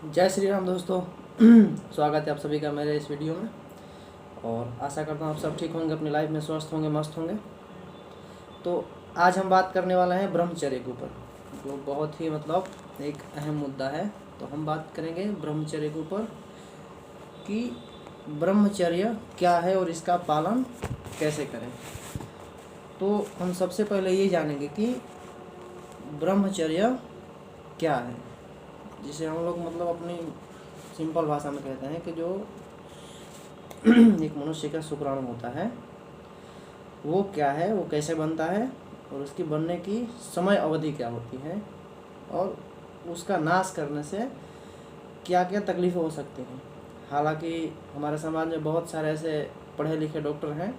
जय श्री राम दोस्तों। स्वागत है आप सभी का मेरे इस वीडियो में। और आशा करता हूँ आप सब ठीक होंगे, अपनी लाइफ में स्वस्थ होंगे, मस्त होंगे। तो आज हम बात करने वाले हैं ब्रह्मचर्य के ऊपर, जो बहुत ही एक अहम मुद्दा है। तो हम बात करेंगे ब्रह्मचर्य के ऊपर कि ब्रह्मचर्य क्या है और इसका पालन कैसे करें। तो हम सबसे पहले ये जानेंगे कि ब्रह्मचर्य क्या है, जिसे हम लोग अपनी सिंपल भाषा में कहते हैं कि जो एक मनुष्य का शुक्राणु होता है वो क्या है, वो कैसे बनता है और उसकी बनने की समय अवधि क्या होती है और उसका नाश करने से क्या क्या तकलीफ़ें हो सकती हैं। हालांकि हमारे समाज में बहुत सारे ऐसे पढ़े लिखे डॉक्टर हैं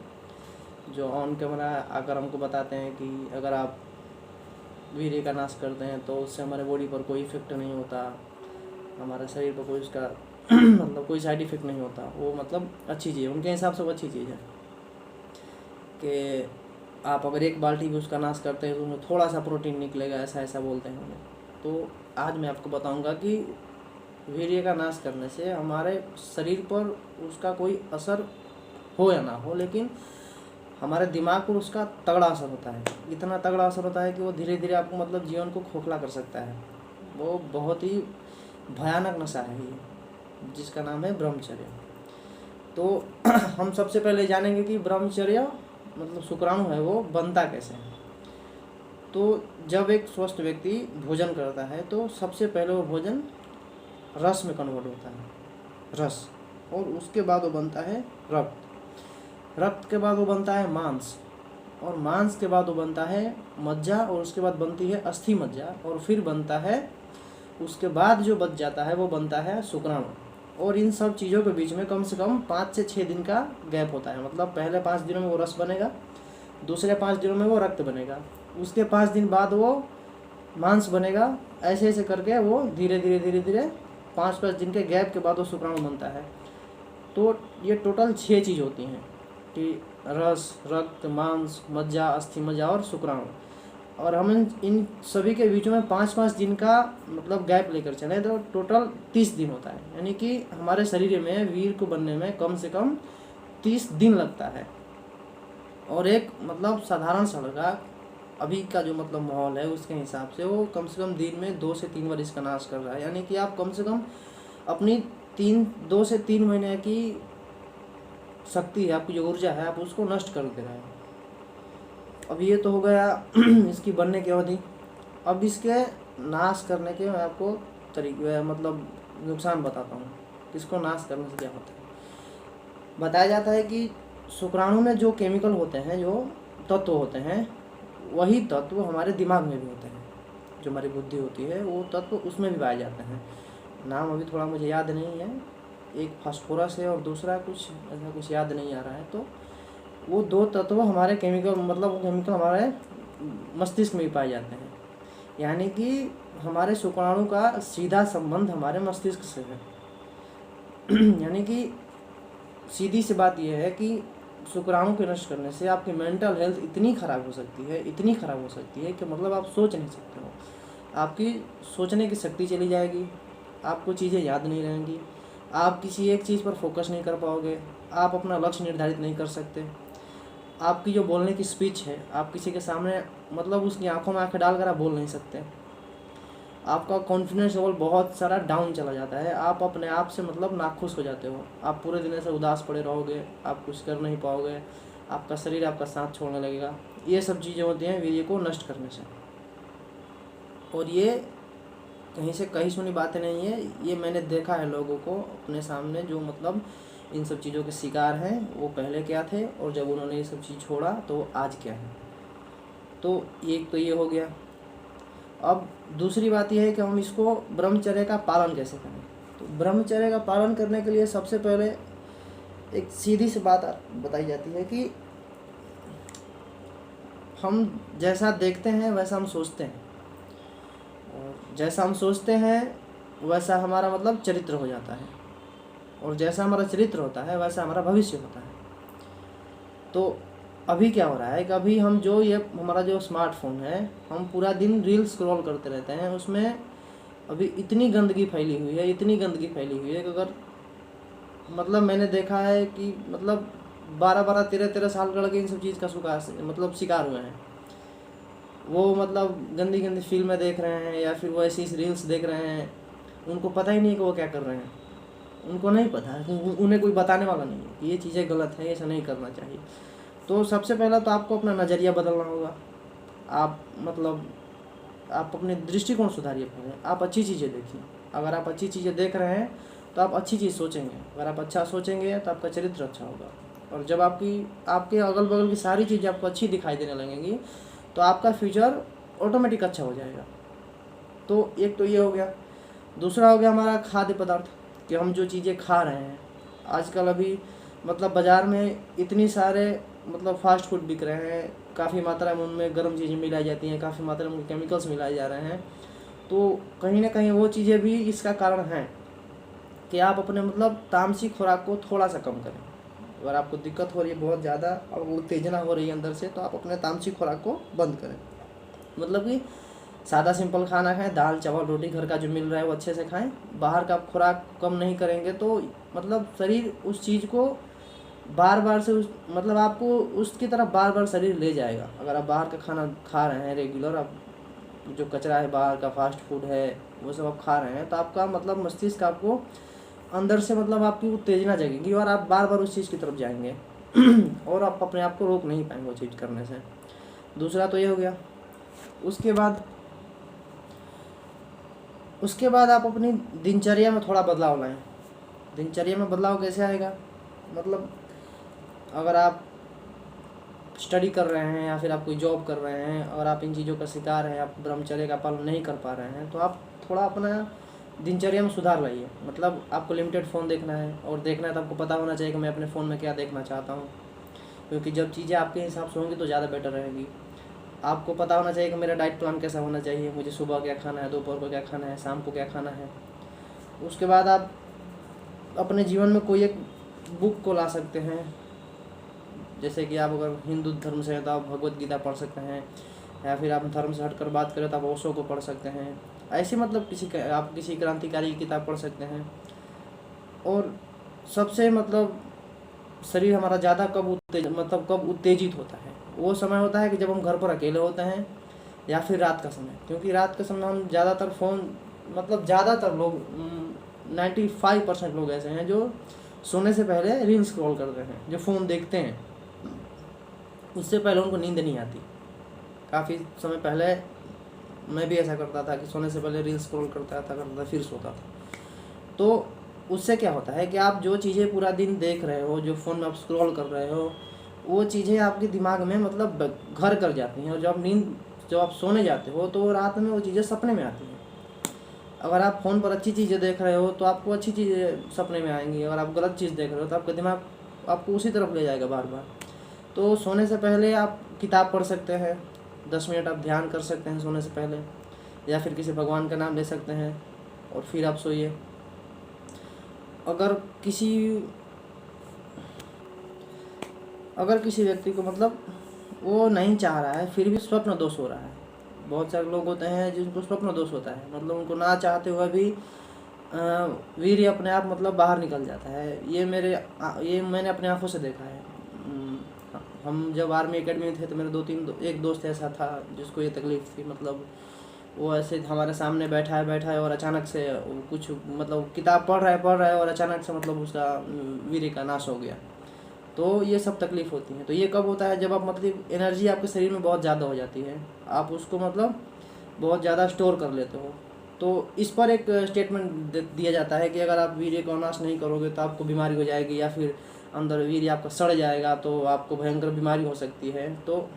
जो ऑन कैमरा आकर हमको बताते हैं कि अगर आप वीर्य का नाश करते हैं तो उससे हमारे बॉडी पर कोई इफेक्ट नहीं होता, हमारे शरीर पर कोई उसका कोई साइड इफेक्ट नहीं होता। वो अच्छी चीज़ है, उनके हिसाब से वो अच्छी चीज़ है कि आप अगर एक बाल्टी भी उसका नाश करते हैं तो उसमें थोड़ा सा प्रोटीन निकलेगा, ऐसा ऐसा बोलते हैं उन्हें। तो आज मैं आपको बताऊंगा कि वीर्य का नाश करने से हमारे शरीर पर उसका कोई असर हो या ना हो, लेकिन हमारे दिमाग पर उसका तगड़ा असर होता है। इतना तगड़ा असर होता है कि वो धीरे धीरे आपको जीवन को खोखला कर सकता है। वो बहुत ही भयानक नशा है ये, जिसका नाम है ब्रह्मचर्य। तो हम सबसे पहले जानेंगे कि ब्रह्मचर्य शुक्राणु है वो बनता कैसे है। तो जब एक स्वस्थ व्यक्ति भोजन करता है तो सबसे पहले वो भोजन रस में कन्वर्ट होता है, रस, और उसके बाद वो बनता है रक्त, रक्त के बाद वो बनता है मांस, और मांस के बाद वो बनता है मज्जा, और उसके बाद बनती है अस्थि मज्जा, और फिर बनता है, उसके बाद जो बच जाता है वो बनता है शुक्राणु। और इन सब चीज़ों के बीच में कम से कम 5 से 6 दिन का गैप होता है। पहले 5 दिनों में वो रस बनेगा, दूसरे 5 दिनों में वो रक्त बनेगा, उसके 5 दिन बाद वो मांस बनेगा। ऐसे ऐसे करके वो धीरे धीरे धीरे धीरे 5-5 दिन के गैप के बाद वो शुक्राणु बनता है। तो ये टोटल 6 चीज़ होती हैं कि रस, रक्त, मांस, मज्जा, अस्थि मज्जा और शुक्राणु। और हम इन सभी के बीच में 5-5 दिन का गैप लेकर चले तो टोटल 30 दिन होता है। यानी कि हमारे शरीर में वीर को बनने में कम से कम 30 दिन लगता है। और एक साधारण सा लड़का अभी का जो माहौल है उसके हिसाब से वो कम से कम दिन में 2 से 3 बार इसका नाश कर रहा है। यानी कि आप कम से कम अपनी 2 से 3 महीने की शक्ति है, आपकी जो ऊर्जा है, आप उसको नष्ट कर दे रहे हैं। अब ये तो हो गया इसकी बनने की अवधि। अब इसके नाश करने के मैं आपको तरीके नुकसान बताता हूँ, इसको नाश करने से क्या होता है। बताया जाता है कि शुक्राणु में जो केमिकल होते हैं, जो तत्व होते हैं, वही तत्व हमारे दिमाग में भी होते हैं। जो हमारी बुद्धि होती है वो तत्व उसमें भी पाए जाते हैं। नाम अभी थोड़ा मुझे याद नहीं है, एक फास्फोरस है और दूसरा कुछ ऐसा कुछ याद नहीं आ रहा है। तो वो 2 तत्व हमारे केमिकल केमिकल हमारे मस्तिष्क में भी पाए जाते हैं। यानी कि हमारे शुक्राणु का सीधा संबंध हमारे मस्तिष्क से है। यानी कि सीधी सी बात यह है कि शुक्राणु के नष्ट करने से आपकी मेंटल हेल्थ इतनी ख़राब हो सकती है, इतनी ख़राब हो सकती है कि आप सोच नहीं सकते हो। आपकी सोचने की शक्ति चली जाएगी, आपको चीज़ें याद नहीं रहेंगी, आप किसी एक चीज़ पर फोकस नहीं कर पाओगे, आप अपना लक्ष्य निर्धारित नहीं कर सकते। आपकी जो बोलने की स्पीच है, आप किसी के सामने उसकी आंखों में आंखें डालकर आप बोल नहीं सकते। आपका कॉन्फिडेंस लेवल बहुत सारा डाउन चला जाता है, आप अपने आप से नाखुश हो जाते हो, आप पूरे दिन ऐसे उदास पड़े रहोगे, आप कुछ कर नहीं पाओगे, आपका शरीर आपका साथ छोड़ने लगेगा। ये सब चीज़ें होती हैं वीर्य को नष्ट करने से। और ये कहीं से कहीं सुनी बातें नहीं है, ये मैंने देखा है लोगों को अपने सामने जो इन सब चीज़ों के शिकार हैं, वो पहले क्या थे और जब उन्होंने ये सब चीज़ छोड़ा तो आज क्या है। तो एक तो ये हो गया। अब दूसरी बात यह है कि हम इसको ब्रह्मचर्य का पालन कैसे करें। तो ब्रह्मचर्य का पालन करने के लिए सबसे पहले एक सीधी सी बात बताई जाती है कि हम जैसा देखते हैं वैसा हम सोचते हैं, और जैसा हम सोचते हैं वैसा हमारा चरित्र हो जाता है, और जैसा हमारा चरित्र होता है वैसा हमारा भविष्य होता है। तो अभी क्या हो रहा है कि अभी हम ये हमारा जो स्मार्टफोन है, हम पूरा दिन रील स्क्रॉल करते रहते हैं, उसमें अभी इतनी गंदगी फैली हुई है, इतनी गंदगी फैली हुई है कि अगर मतलब मैंने देखा है कि मतलब 12-12, 13-13 साल के लड़के इन सब चीज़ का शिकार हुए हैं। वो मतलब गंदी गंदी फिल्में देख रहे हैं या फिर वो ऐसी रील्स देख रहे हैं, उनको पता ही नहीं कि वो क्या कर रहे हैं, उनको नहीं पता है, उन्हें कोई बताने वाला नहीं है कि ये चीज़ें गलत है, ऐसा नहीं करना चाहिए। तो सबसे पहला तो आपको अपना नज़रिया बदलना होगा। आप अपने दृष्टिकोण सुधारिए पहले, आप अच्छी चीज़ें देखिए। अगर आप अच्छी चीज़ें देख रहे हैं तो आप अच्छी चीज़ सोचेंगे, अगर आप अच्छा सोचेंगे तो आपका चरित्र अच्छा होगा। और जब आपके अगल बगल की सारी चीज़ें आपको अच्छी दिखाई देने लगेंगी तो आपका फ्यूचर ऑटोमेटिक अच्छा हो जाएगा। तो एक तो ये हो गया। दूसरा हो गया हमारा खाद्य पदार्थ, कि हम जो चीज़ें खा रहे हैं आजकल, अभी मतलब बाज़ार में इतनी सारे मतलब फास्ट फूड बिक रहे हैं, काफ़ी मात्रा में उनमें गर्म चीज़ें मिलाई जाती हैं, काफ़ी मात्रा में केमिकल्स मिलाए जा रहे हैं। तो कहीं ना कहीं वो चीज़ें भी इसका कारण हैं कि आप अपने मतलब तामसिक खुराक को थोड़ा सा कम करें। अगर आपको दिक्कत हो रही है बहुत ज़्यादा, और उत्तेजना हो रही है अंदर से, तो आप अपने तामसिक खुराक को बंद करें। मतलब कि सादा सिंपल खाना खाएं, दाल चावल रोटी घर का जो मिल रहा है वो अच्छे से खाएं। बाहर का खुराक कम नहीं करेंगे तो मतलब शरीर उस चीज़ को बार बार से मतलब आपको उसकी तरफ बार बार शरीर ले जाएगा। अगर आप बाहर का खाना खा रहे हैं रेगुलर, आप जो कचरा है बाहर का फास्ट फूड है वो सब आप खा रहे हैं, तो आपका मतलब मस्तिष्क आपको अंदर से मतलब आपकी उत्तेजना जगेगी और आप बार बार उस चीज़ की तरफ जाएंगे और आप अपने आप को रोक नहीं पाएंगे वो चीज़ करने से। दूसरा तो ये हो गया। उसके बाद आप अपनी दिनचर्या में थोड़ा बदलाव लाएं। दिनचर्या में बदलाव कैसे आएगा? मतलब अगर आप स्टडी कर रहे हैं या फिर आप कोई जॉब कर रहे हैं और आप इन चीज़ों का शिकार हैं, आप ब्रह्मचर्य का पालन नहीं कर पा रहे हैं, तो आप थोड़ा अपना दिनचर्या में सुधार लाइए। मतलब आपको लिमिटेड फ़ोन देखना है, और देखना है तो आपको पता होना चाहिए कि मैं अपने फ़ोन में क्या देखना चाहता हूँ, क्योंकि जब चीज़ें आपके हिसाब से होंगी तो ज़्यादा बेटर रहेगी। आपको पता होना चाहिए कि मेरा डाइट प्लान कैसा होना चाहिए, मुझे सुबह क्या खाना है, दोपहर को क्या खाना है, शाम को क्या खाना है। उसके बाद आप अपने जीवन में कोई एक बुक को ला सकते हैं। जैसे कि आप अगर हिंदू धर्म से हैं तो आप भगवत गीता पढ़ सकते हैं, या फिर आप धर्म से हटकर बात करें तो आप ओशो को पढ़ सकते हैं। ऐसे मतलब आप किसी क्रांतिकारी की किताब पढ़ सकते हैं। और सबसे मतलब शरीर हमारा ज़्यादा कब उत्तेजित होता है, वो समय होता है कि जब हम घर पर अकेले होते हैं या फिर रात का समय। क्योंकि रात के समय हम ज़्यादातर ज़्यादातर लोग 95% लोग ऐसे हैं जो सोने से पहले रील स्क्रॉल करते हैं, जो फ़ोन देखते हैं उससे पहले उनको नींद नहीं आती। काफ़ी समय पहले मैं भी ऐसा करता था कि सोने से पहले रील स्क्रॉल करता था फिर सोता था। तो उससे क्या होता है कि आप जो चीज़ें पूरा दिन देख रहे हो, जो फ़ोन में आप स्क्रॉल कर रहे हो, वो चीज़ें आपके दिमाग में मतलब घर कर जाती हैं, और जब आप सोने जाते हो तो रात में वो चीज़ें सपने में आती हैं। अगर आप फ़ोन पर अच्छी चीज़ें देख रहे हो तो आपको अच्छी चीज़ें सपने में आएंगी, अगर आप गलत चीज़ देख रहे हो तो आपका दिमाग आपको उसी तरफ ले जाएगा बार बार। तो सोने से पहले आप किताब पढ़ सकते हैं, 10 मिनट आप ध्यान कर सकते हैं सोने से पहले, या फिर किसी भगवान का नाम ले सकते हैं और फिर आप सोइए। अगर किसी व्यक्ति को मतलब वो नहीं चाह रहा है फिर भी स्वप्न दोष हो रहा है, बहुत सारे लोग होते हैं जिनको स्वप्न दोष होता है, मतलब उनको ना चाहते हुए भी वीर्य अपने आप मतलब बाहर निकल जाता है। ये मैंने अपने आंखों से देखा है। हम जब आर्मी एकेडमी में थे तो एक दोस्त ऐसा था जिसको ये तकलीफ़ थी। मतलब वो ऐसे हमारे सामने बैठा है और अचानक से कुछ मतलब किताब पढ़ रहा है और अचानक से मतलब उसका वीर्य का नाश हो गया। तो ये सब तकलीफ़ होती है। तो ये कब होता है? जब आप मतलब एनर्जी आपके शरीर में बहुत ज़्यादा हो जाती है, आप उसको मतलब बहुत ज़्यादा स्टोर कर लेते हो। तो इस पर एक स्टेटमेंट दिया जाता है कि अगर आप वीर्य का नाश नहीं करोगे तो आपको बीमारी हो जाएगी, या फिर अंदर वीर्य आपका सड़ जाएगा तो आपको भयंकर बीमारी हो सकती है। तो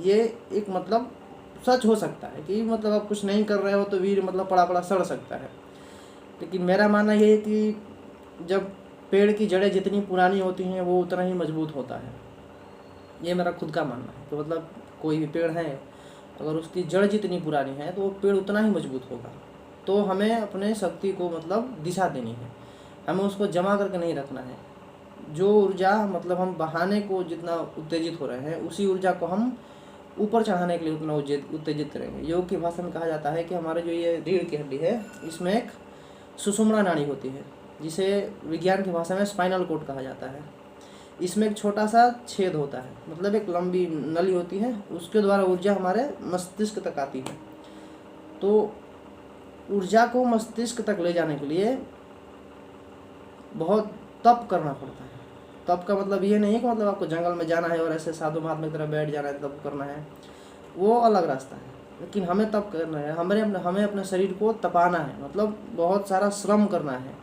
ये एक मतलब सच हो सकता है कि मतलब आप कुछ नहीं कर रहे हो तो वीर्य मतलब पड़ा सड़ सकता है। लेकिन मेरा मानना ये है कि जब पेड़ की जड़ें जितनी पुरानी होती हैं वो उतना ही मजबूत होता है। ये मेरा खुद का मानना है। तो मतलब कोई भी पेड़ है, अगर उसकी जड़ जितनी पुरानी है तो वो पेड़ उतना ही मजबूत होगा। तो हमें अपने शक्ति को मतलब दिशा देनी है, हमें उसको जमा करके नहीं रखना है। जो ऊर्जा मतलब हम बहाने को जितना उत्तेजित हो रहे हैं, उसी ऊर्जा को हम ऊपर चढ़ाने के लिए उतना उत्तेजित करेंगे। योग की भाषा में कहा जाता है कि हमारे जो ये रीढ़ की हड्डी है इसमें एक सुषुम्ना नाड़ी होती है, जिसे विज्ञान की भाषा में स्पाइनल कोड कहा जाता है। इसमें एक छोटा सा छेद होता है, मतलब एक लंबी नली होती है, उसके द्वारा ऊर्जा हमारे मस्तिष्क तक आती है। तो ऊर्जा को मस्तिष्क तक ले जाने के लिए बहुत तप करना पड़ता है। तप का मतलब ये नहीं है कि मतलब आपको जंगल में जाना है और ऐसे साधु महात्मा की तरह बैठ जाना है तप करना है, वो अलग रास्ता है। लेकिन हमें तप करना है, हमें अपने शरीर को तपाना है, मतलब बहुत सारा श्रम करना है।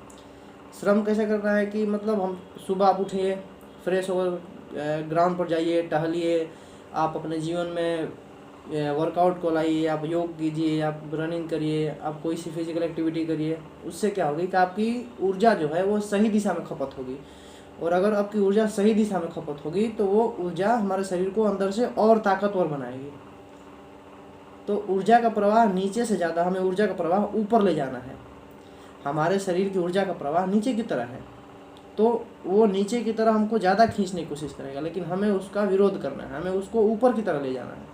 श्रम कैसे करना है कि मतलब हम सुबह आप उठिए, फ्रेश होकर ग्राउंड पर जाइए, टहलिए, आप अपने जीवन में वर्कआउट को लाइए, आप योग कीजिए, आप रनिंग करिए, आप कोई सी फिजिकल एक्टिविटी करिए। उससे क्या होगी कि आपकी ऊर्जा जो है वो सही दिशा में खपत होगी, और अगर आपकी ऊर्जा सही दिशा में खपत होगी तो वो ऊर्जा हमारे शरीर को अंदर से और ताकतवर बनाएगी। तो ऊर्जा का प्रवाह नीचे से ज़्यादा हमें ऊर्जा का प्रवाह ऊपर ले जाना है। हमारे शरीर की ऊर्जा का प्रवाह नीचे की तरह है, तो वो नीचे की तरह हमको ज़्यादा खींचने की कोशिश करेगा, लेकिन हमें उसका विरोध करना है, हमें उसको ऊपर की तरह ले जाना है।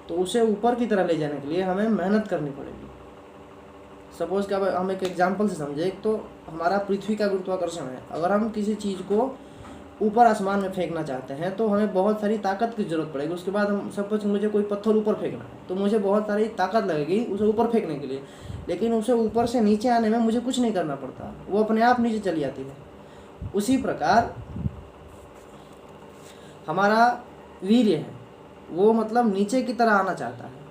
तो उसे ऊपर की तरह ले जाने के लिए हमें मेहनत करनी पड़ेगी। सपोज़ कि हम एक एग्जाम्पल से समझे, तो हमारा पृथ्वी का गुरुत्वाकर्षण है। अगर हम किसी चीज़ को ऊपर आसमान में फेंकना चाहते हैं तो हमें बहुत सारी ताकत की ज़रूरत पड़ेगी। उसके बाद हम सपोज मुझे कोई पत्थर ऊपर फेंकना है तो मुझे बहुत सारी ताकत लगेगी उसे ऊपर फेंकने के लिए, लेकिन उसे ऊपर से नीचे आने में मुझे कुछ नहीं करना पड़ता, वो अपने आप नीचे चली जाती है। उसी प्रकार हमारा वीर्य है, वो मतलब नीचे की तरह आना चाहता है,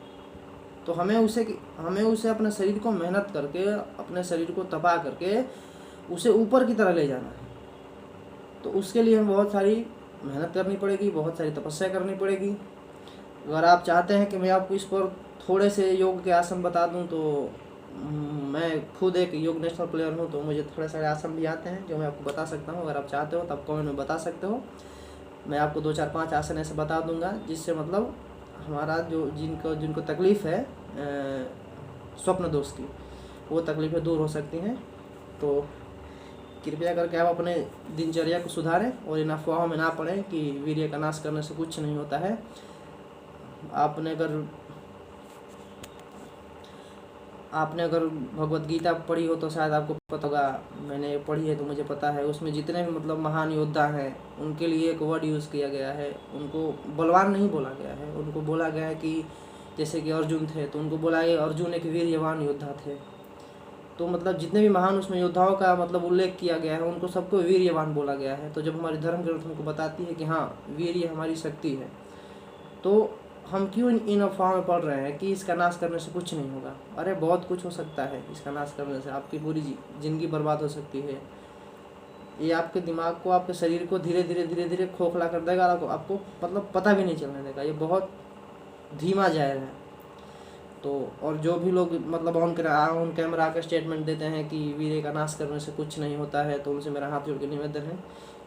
तो हमें उसे अपने शरीर को मेहनत करके, अपने शरीर को तपा करके उसे ऊपर की तरह ले जाना है। तो उसके लिए हमें बहुत सारी मेहनत करनी पड़ेगी, बहुत सारी तपस्या करनी पड़ेगी। अगर आप चाहते हैं कि मैं आपको इस पर थोड़े से योग के आसन बता दूं, तो मैं खुद एक योग नेशनल प्लेयर हूं, तो मुझे थोड़े सारे आसन भी आते हैं जो मैं आपको बता सकता हूं। अगर आप चाहते हो तो आप कमेंट में बता सकते हो, मैं आपको 2 4 5 आसन ऐसे बता दूंगा, जिससे मतलब हमारा जो जिनको तकलीफ़ है स्वप्न दोष की, वो तकलीफ़ें दूर हो सकती हैं। तो कृपया करके आप अपने दिनचर्या को सुधारें और इन अफवाहों में ना पड़ें कि वीर्य का नाश करने से कुछ नहीं होता है। आपने अगर भगवत गीता पढ़ी हो तो शायद आपको पता होगा, मैंने पढ़ी है तो मुझे पता है, उसमें जितने भी मतलब महान योद्धा हैं उनके लिए एक वर्ड यूज़ किया गया है। उनको बलवान नहीं बोला गया है, उनको बोला गया है कि जैसे कि अर्जुन थे तो उनको बोला गया अर्जुन एक वीर्यवान योद्धा थे। तो मतलब जितने भी महान उसमें योद्धाओं का मतलब उल्लेख किया गया है उनको सबको वीर्यवान बोला गया है। तो जब हमारी धर्म ग्रंथ हमको बताती है कि हाँ वीर्य हमारी शक्ति है, तो हम क्यों इन अफवाहों में पढ़ रहे हैं कि इसका नाश करने से कुछ नहीं होगा। अरे बहुत कुछ हो सकता है इसका नाश करने से, आपकी पूरी ज़िंदगी बर्बाद हो सकती है। ये आपके दिमाग को, आपके शरीर को धीरे धीरे खोखला कर देगा, आपको मतलब पता भी नहीं चलने देगा। ये बहुत धीमा जहर है। तो और जो भी लोग मतलब ऑन कैमरा आकर स्टेटमेंट देते हैं कि वीर्य का नाश करने से कुछ नहीं होता है, तो उनसे मेरा हाथ जोड़ के निवेदन है,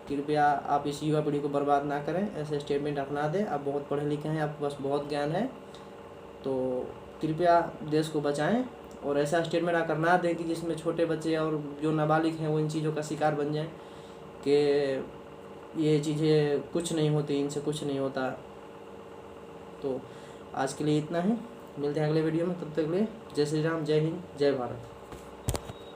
कृपया आप इस युवा पीढ़ी को बर्बाद ना करें, ऐसे स्टेटमेंट आप ना दें। आप बहुत पढ़े लिखे हैं, आपके पास बहुत ज्ञान है, तो कृपया देश को बचाएं और ऐसा स्टेटमेंट आकर ना दें कि जिसमें छोटे बच्चे और जो नाबालिग हैं वो इन चीज़ों का शिकार बन जाएं कि ये चीज़ें कुछ नहीं होती, इनसे कुछ नहीं होता। तो आज के लिए इतना ही, मिलते हैं अगले वीडियो में, तब तक के लिए जय श्री राम, जय हिंद, जय भारत।